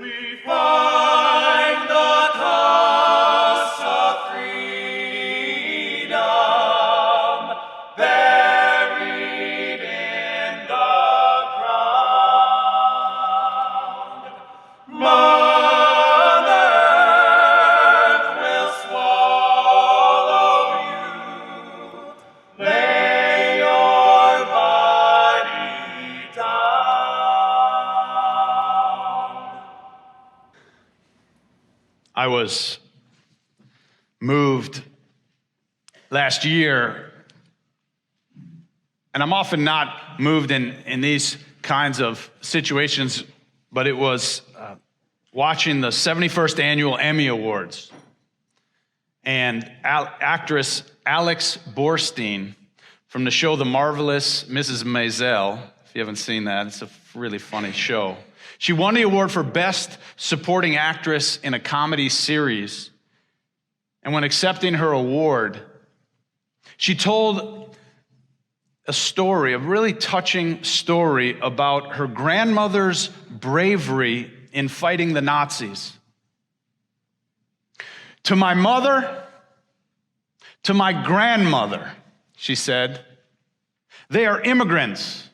we find the cost of freedom buried in the ground. Mother Earth will swallow you. Lay your body down. I was moved last year, and I'm often not moved in these kinds of situations, but it was watching the 71st Annual Emmy Awards. And actress Alex Borstein from the show The Marvelous Mrs. Maisel, if you haven't seen that, it's a really funny show. She won the award for Best Supporting Actress in a Comedy Series. And when accepting her award, she told a story, a really touching story about her grandmother's bravery in fighting the Nazis. To my mother, to my grandmother, she said, they are immigrants.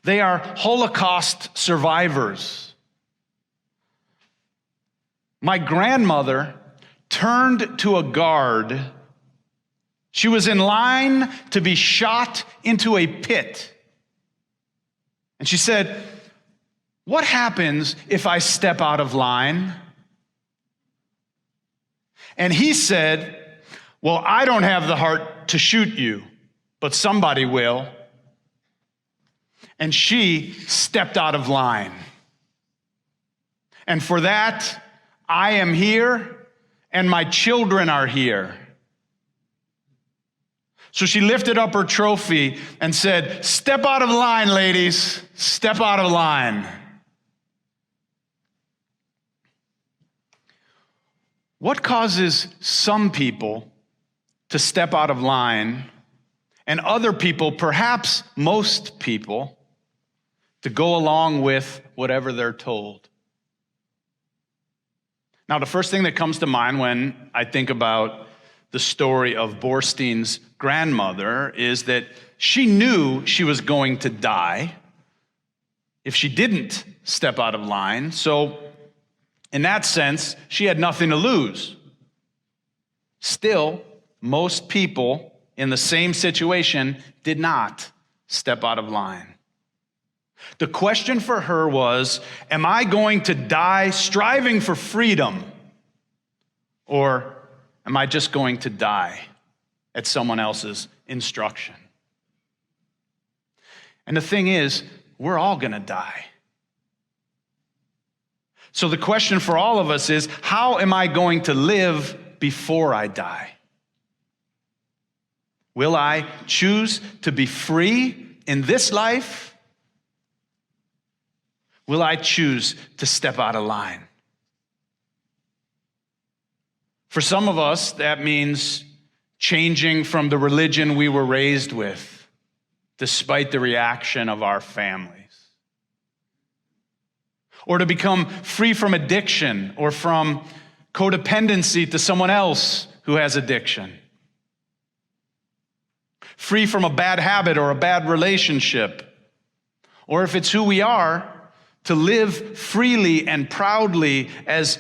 They are Holocaust survivors. My grandmother turned to a guard. She was in line to be shot into a pit. And she said, "What happens if I step out of line?" And he said, "Well, I don't have the heart to shoot you, but somebody will." And she stepped out of line. And for that, I am here, and my children are here. So she lifted up her trophy and said, "Step out of line, ladies. Step out of line." What causes some people to step out of line and other people, perhaps most people, to go along with whatever they're told? Now, the first thing that comes to mind when I think about the story of Borstein's grandmother is that she knew she was going to die if she didn't step out of line. So, in that sense, she had nothing to lose. Still, most people in the same situation did not step out of line. The question for her was, am I going to die striving for freedom, or am I just going to die at someone else's instruction? And the thing is, we're all going to die. So the question for all of us is, how am I going to live before I die? Will I choose to be free in this life? Will I choose to step out of line? For some of us, that means changing from the religion we were raised with, despite the reaction of our families. Or to become free from addiction or from codependency to someone else who has addiction. Free from a bad habit or a bad relationship. Or if it's who we are, to live freely and proudly as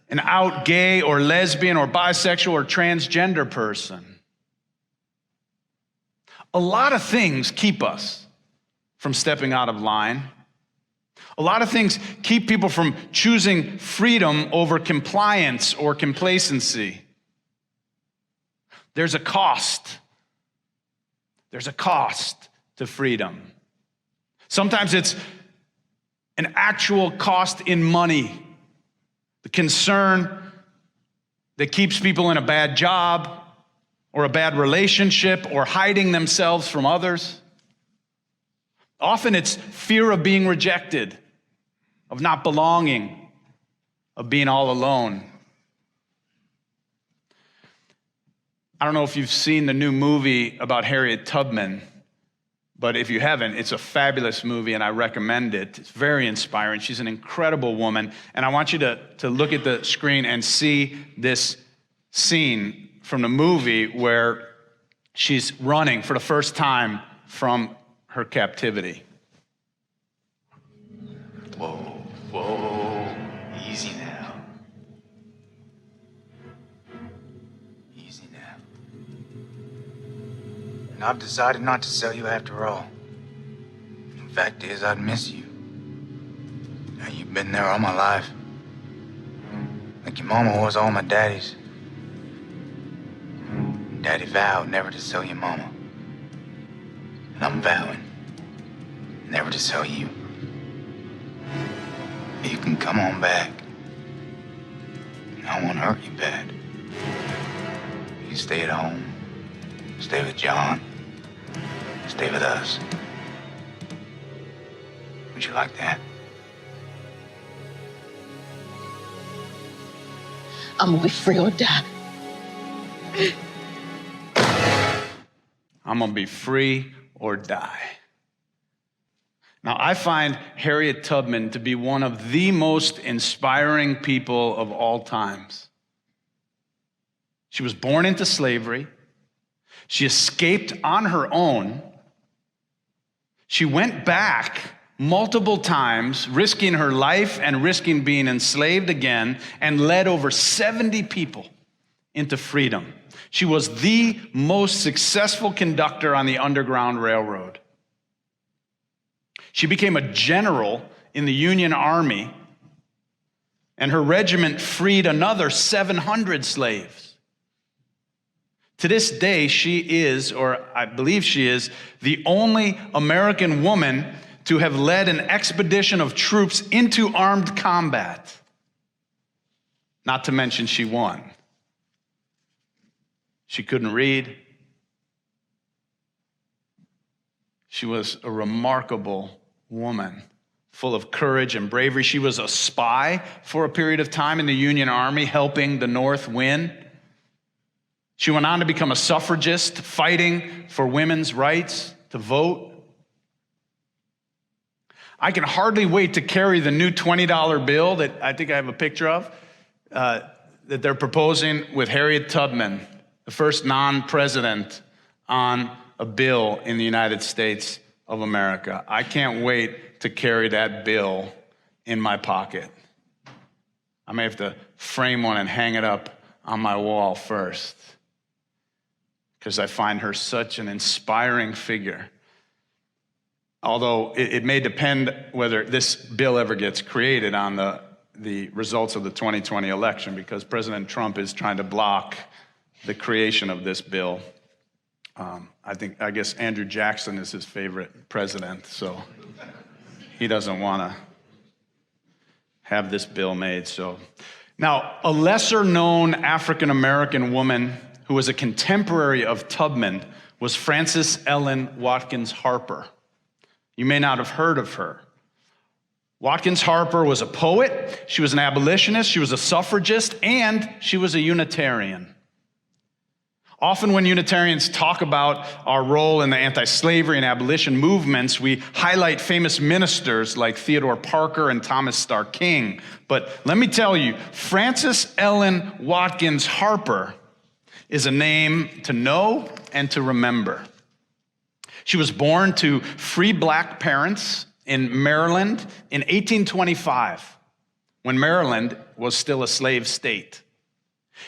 an out gay or lesbian or bisexual or transgender person. A lot of things keep us from stepping out of line. A lot of things keep people from choosing freedom over compliance or complacency. There's a cost. There's a cost to freedom. Sometimes it's an actual cost in money. The concern that keeps people in a bad job or a bad relationship or hiding themselves from others. Often it's fear of being rejected, of not belonging, of being all alone. I don't know if you've seen the new movie about Harriet Tubman, But if you haven't, it's a fabulous movie, and I recommend it. It's very inspiring. She's an incredible woman. And I want you to look at the screen and see this scene from the movie where she's running for the first time from her captivity. Whoa, whoa, easy now. Easy now. And I've decided not to sell you after all. The fact is, I'd miss you. Now, you've been there all my life. Like your mama was all my daddy's. Daddy vowed never to sell your mama. And I'm vowing never to sell you. You can come on back. I won't hurt you bad. You stay at home. Stay with John. Stay with us. Would you like that? I'm gonna be free or die. I'm gonna be free or die. Now, I find Harriet Tubman to be one of the most inspiring people of all times. She was born into slavery. She escaped on her own. She went back multiple times, risking her life and risking being enslaved again, and led over 70 people into freedom. She was the most successful conductor on the Underground Railroad. She became a general in the Union Army, and her regiment freed another 700 slaves. To this day, she is, or I believe she is, the only American woman to have led an expedition of troops into armed combat. Not to mention she won. She couldn't read. She was a remarkable woman, full of courage and bravery. She was a spy for a period of time in the Union Army, helping the North win. She went on to become a suffragist, fighting for women's rights to vote. I can hardly wait to carry the new $20 bill that I think I have a picture of, that they're proposing with Harriet Tubman, the first non-president on a bill in the United States of America. I can't wait to carry that bill in my pocket. I may have to frame one and hang it up on my wall first, because I find her such an inspiring figure. Although it may depend whether this bill ever gets created on the results of the 2020 election, because President Trump is trying to block the creation of this bill. I guess Andrew Jackson is his favorite president, so he doesn't want to have this bill made. So now, a lesser-known African-American woman who was a contemporary of Tubman was Frances Ellen Watkins Harper. You may not have heard of her. Watkins Harper was a poet, she was an abolitionist, she was a suffragist, and she was a Unitarian. Often when Unitarians talk about our role in the anti-slavery and abolition movements, we highlight famous ministers like Theodore Parker and Thomas Starr King. But let me tell you, Frances Ellen Watkins Harper is a name to know and to remember. She was born to free black parents in Maryland in 1825, when Maryland was still a slave state.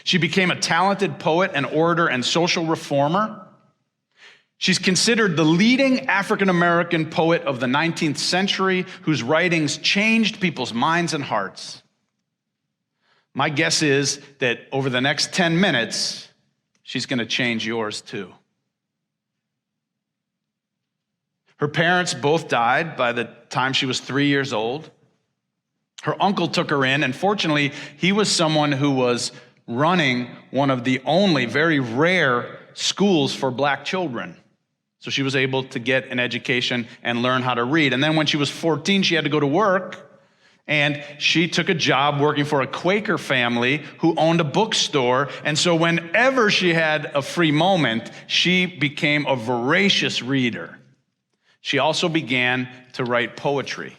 She became a talented poet and orator and social reformer. She's considered the leading African-American poet of the 19th century, whose writings changed people's minds and hearts. My guess is that over the next 10 minutes, she's going to change yours too. Her parents both died by the time she was 3 years old. Her uncle took her in, and fortunately, he was someone who was running one of the only very rare schools for black children. So she was able to get an education and learn how to read. And then when she was 14, she had to go to work, and she took a job working for a Quaker family who owned a bookstore. And so whenever she had a free moment, she became a voracious reader. She also began to write poetry.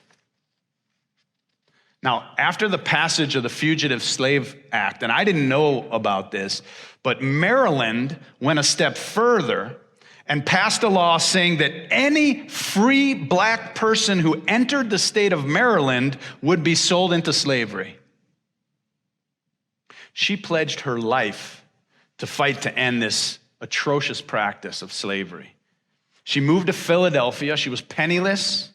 Now, after the passage of the Fugitive Slave Act, and I didn't know about this, but Maryland went a step further and passed a law saying that any free black person who entered the state of Maryland would be sold into slavery. She pledged her life to fight to end this atrocious practice of slavery. She moved to Philadelphia. She was penniless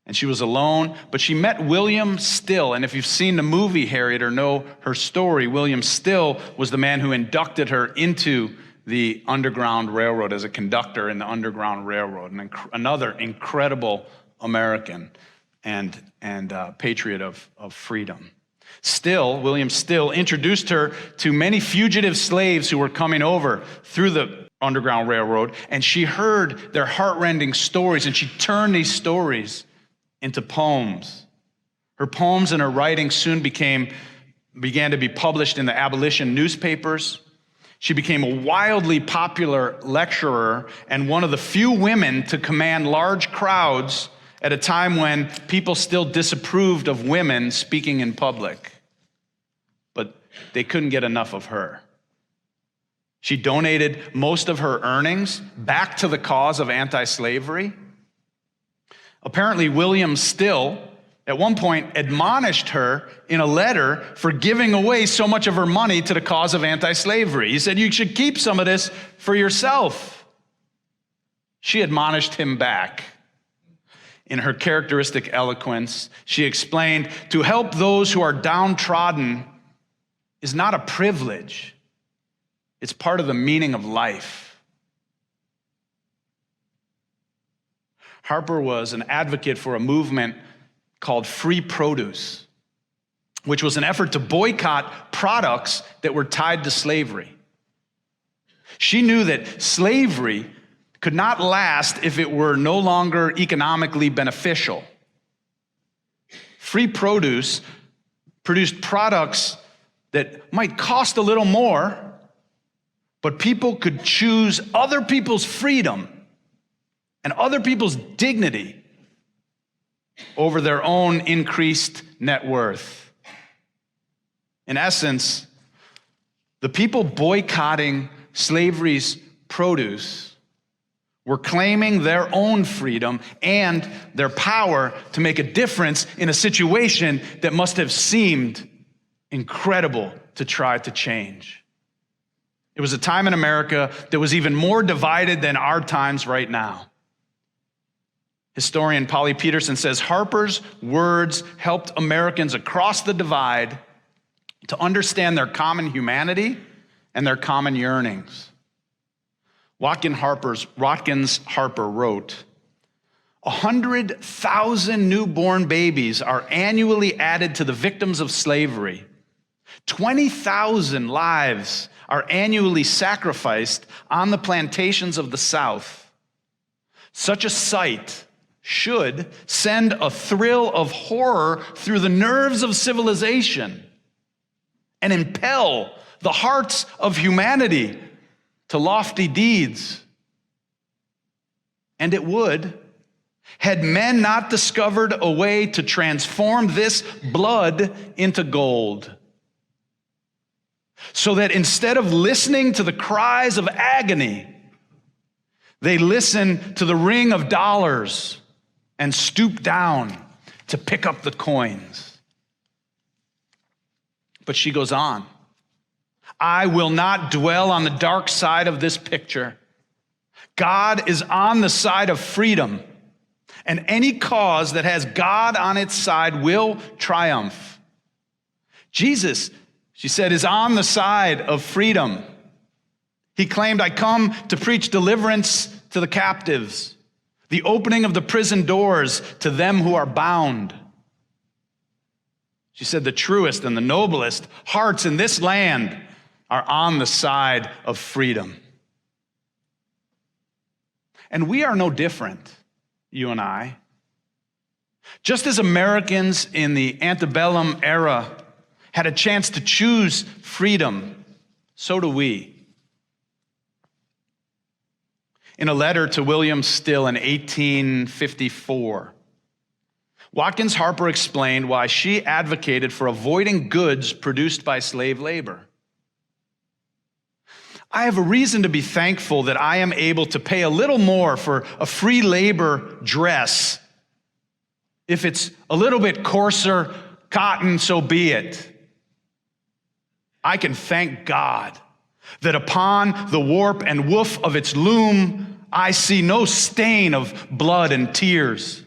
and she was alone, but she met William Still. And if you've seen the movie Harriet or know her story, William Still was the man who inducted her into the Underground Railroad as a conductor in the Underground Railroad, another incredible American and patriot of freedom. William Still introduced her to many fugitive slaves who were coming over through the Underground Railroad, and she heard their heartrending stories, and she turned these stories into poems. Her poems and her writings soon began to be published in the abolition newspapers. She became a wildly popular lecturer and one of the few women to command large crowds at a time when people still disapproved of women speaking in public. But they couldn't get enough of her. She donated most of her earnings back to the cause of anti-slavery. Apparently, William Still, at one point, admonished her in a letter for giving away so much of her money to the cause of anti-slavery. He said, "You should keep some of this for yourself." She admonished him back. In her characteristic eloquence, she explained, "To help those who are downtrodden is not a privilege. It's part of the meaning of life." Harper was an advocate for a movement called free produce, which was an effort to boycott products that were tied to slavery. She knew that slavery could not last if it were no longer economically beneficial. Free produce produced products that might cost a little more, but people could choose other people's freedom and other people's dignity over their own increased net worth. In essence, the people boycotting slavery's produce were claiming their own freedom and their power to make a difference in a situation that must have seemed incredible to try to change. It was a time in America that was even more divided than our times right now. Historian Polly Peterson says Harper's words helped Americans across the divide to understand their common humanity and their common yearnings. Watkins Harper wrote, 100,000 newborn babies are annually added to the victims of slavery. 20,000 lives are annually sacrificed on the plantations of the South. Such a sight should send a thrill of horror through the nerves of civilization and impel the hearts of humanity to lofty deeds. And it would, had men not discovered a way to transform this blood into gold. So that instead of listening to the cries of agony, they listen to the ring of dollars and stoop down to pick up the coins. But she goes on, I will not dwell on the dark side of this picture. God is on the side of freedom, and any cause that has God on its side will triumph. Jesus, she said, is on the side of freedom. He claimed, I come to preach deliverance to the captives, the opening of the prison doors to them who are bound. She said, the truest and the noblest hearts in this land are on the side of freedom. And we are no different, you and I. Just as Americans in the antebellum era had a chance to choose freedom, so do we. in a letter to William Still in 1854. Watkins Harper explained why she advocated for avoiding goods produced by slave labor. I have a reason to be thankful that I am able to pay a little more for a free labor dress. If it's a little bit coarser cotton, so be it. I can thank God that upon the warp and woof of its loom, I see no stain of blood and tears.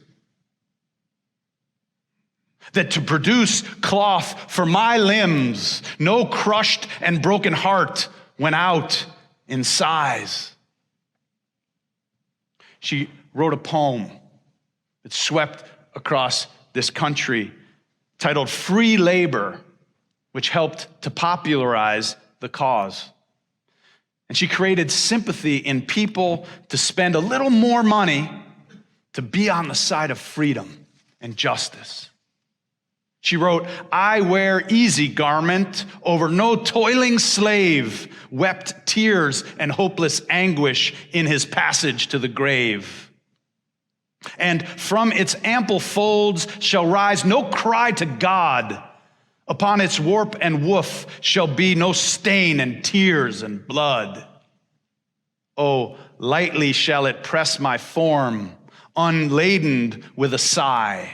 That to produce cloth for my limbs, no crushed and broken heart went out in sighs. She wrote a poem that swept across this country titled Free Labor, which helped to popularize the cause. And she created sympathy in people to spend a little more money to be on the side of freedom and justice. She wrote, I wear easy garment over no toiling slave, wept tears and hopeless anguish in his passage to the grave. And from its ample folds shall rise no cry to God. Upon its warp and woof shall be no stain and tears and blood. Oh, lightly shall it press my form, unladen with a sigh.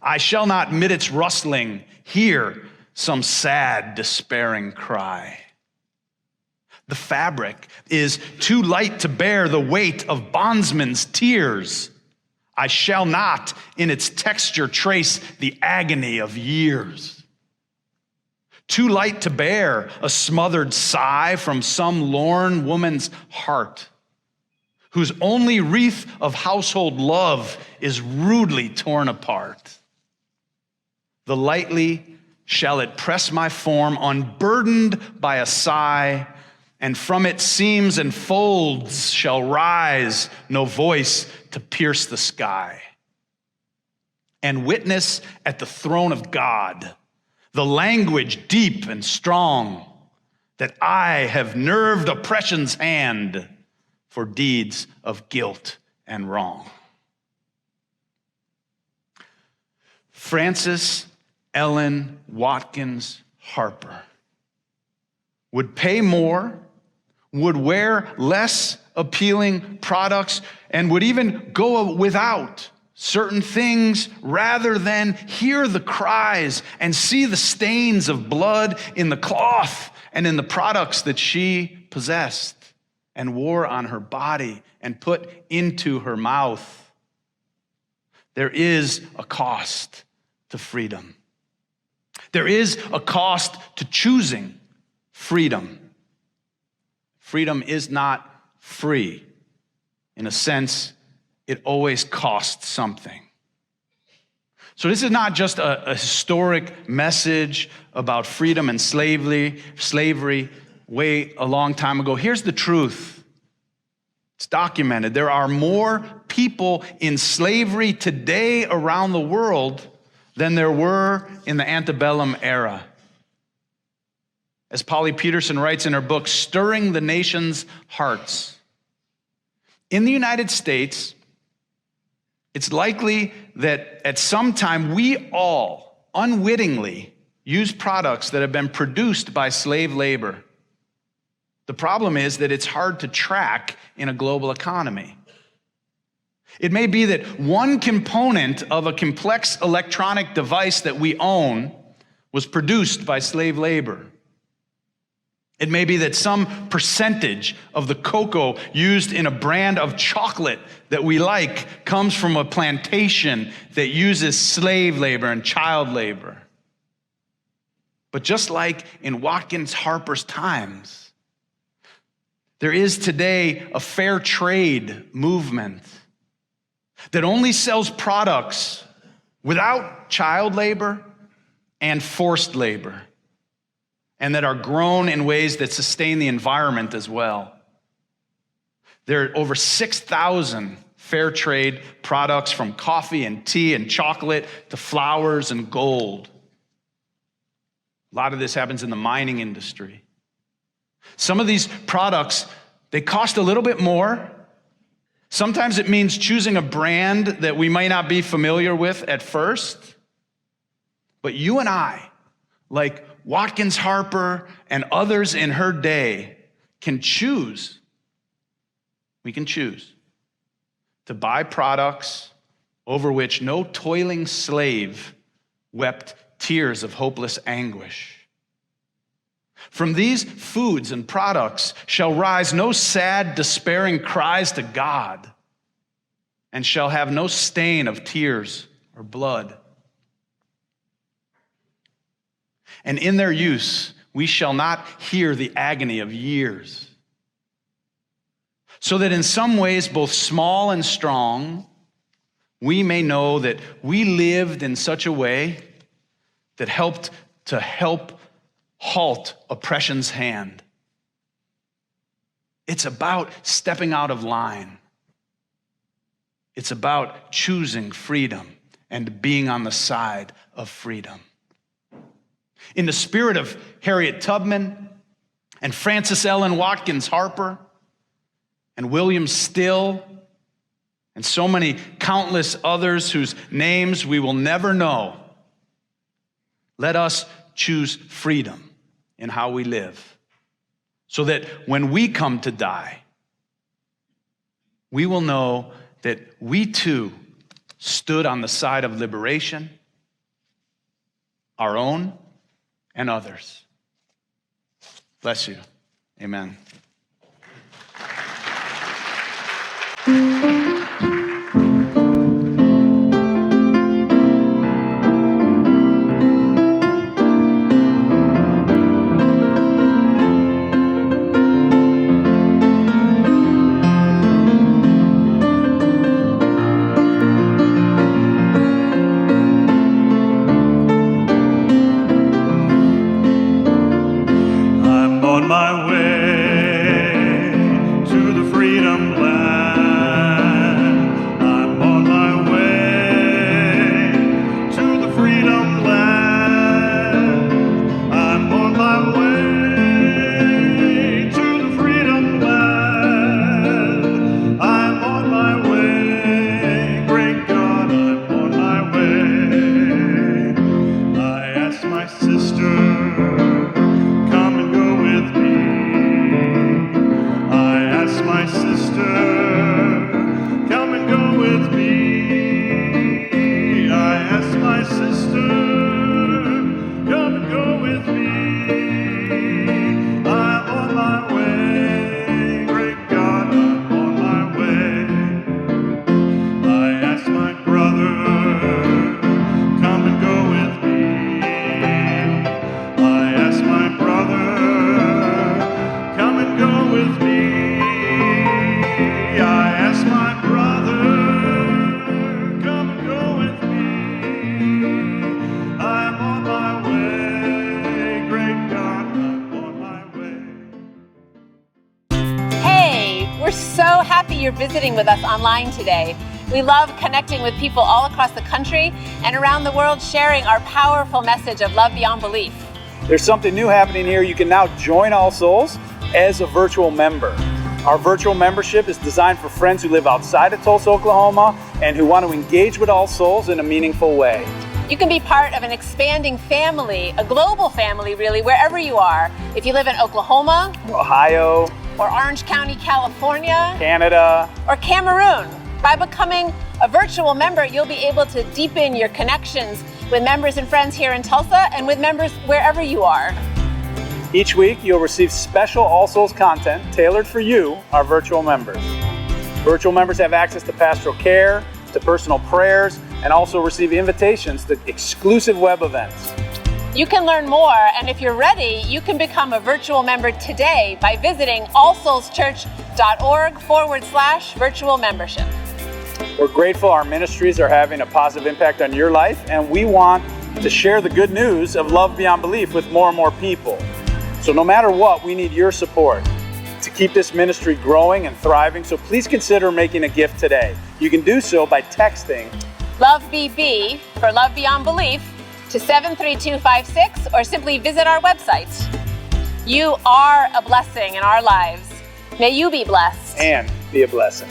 I shall not mid its rustling hear some sad, despairing cry. The fabric is too light to bear the weight of bondsmen's tears. I shall not in its texture trace the agony of years. Too light to bear a smothered sigh from some lorn woman's heart, whose only wreath of household love is rudely torn apart. The lightly shall it press my form, unburdened by a sigh, and from its seams and folds shall rise no voice to pierce the sky. And witness at the throne of God the language deep and strong, that I have nerved oppression's hand for deeds of guilt and wrong. Frances Ellen Watkins Harper would pay more, would wear less appealing products, and would even go without certain things rather than hear the cries and see the stains of blood in the cloth and in the products that she possessed and wore on her body and put into her mouth. There is a cost to freedom. There is a cost to choosing freedom. Freedom is not free. In a sense, it always costs something. So this is not just a historic message about freedom and slavery way a long time ago. Here's the truth. It's documented. There are more people in slavery today around the world than there were in the antebellum era. As Polly Peterson writes in her book, Stirring the Nation's Hearts, in the United States, it's likely that at some time we all unwittingly use products that have been produced by slave labor. The problem is that it's hard to track in a global economy. It may be that one component of a complex electronic device that we own was produced by slave labor. It may be that some percentage of the cocoa used in a brand of chocolate that we like comes from a plantation that uses slave labor and child labor. But just like in Watkins Harper's times, there is today a fair trade movement that only sells products without child labor and forced labor, and that are grown in ways that sustain the environment as well. There are over 6,000 fair trade products, from coffee and tea and chocolate to flowers and gold. A lot of this happens in the mining industry. Some of these products, they cost a little bit more, Sometimes it means choosing a brand that we might not be familiar with at first. But you and I, like Watkins Harper and others in her day, can choose. We can choose to buy products over which no toiling slave wept tears of hopeless anguish. From these foods and products shall rise no sad, despairing cries to God, and shall have no stain of tears or blood. And in their use, we shall not hear the agony of years. So that in some ways, both small and strong, we may know that we lived in such a way that helped to halt oppression's hand. It's about stepping out of line. It's about choosing freedom and being on the side of freedom. In the spirit of Harriet Tubman and Frances Ellen Watkins Harper and William Still and so many countless others whose names we will never know, let us choose freedom in how we live, so that when we come to die, we will know that we too stood on the side of liberation, our own and others. Bless you. Amen. You're visiting with us online today. We love connecting with people all across the country and around the world, sharing our powerful message of love beyond belief. There's something new happening here. You can now join All Souls as a virtual member. Our virtual membership is designed for friends who live outside of Tulsa, Oklahoma, and who want to engage with All Souls in a meaningful way. You can be part of an expanding family, a global family really, wherever you are. If you live in Oklahoma, Ohio, or Orange County, California, Canada, or Cameroon. By becoming a virtual member, you'll be able to deepen your connections with members and friends here in Tulsa and with members wherever you are. Each week, you'll receive special All Souls content tailored for you, our virtual members. Virtual members have access to pastoral care, to personal prayers, and also receive invitations to exclusive web events. You can learn more, and if you're ready, you can become a virtual member today by visiting allsoulschurch.org/virtual membership. We're grateful our ministries are having a positive impact on your life, and we want to share the good news of love beyond belief with more and more people. So no matter what, we need your support to keep this ministry growing and thriving, so please consider making a gift today. You can do so by texting LOVEBB for Love Beyond Belief to 73256, or simply visit our website. You are a blessing in our lives. May you be blessed and be a blessing.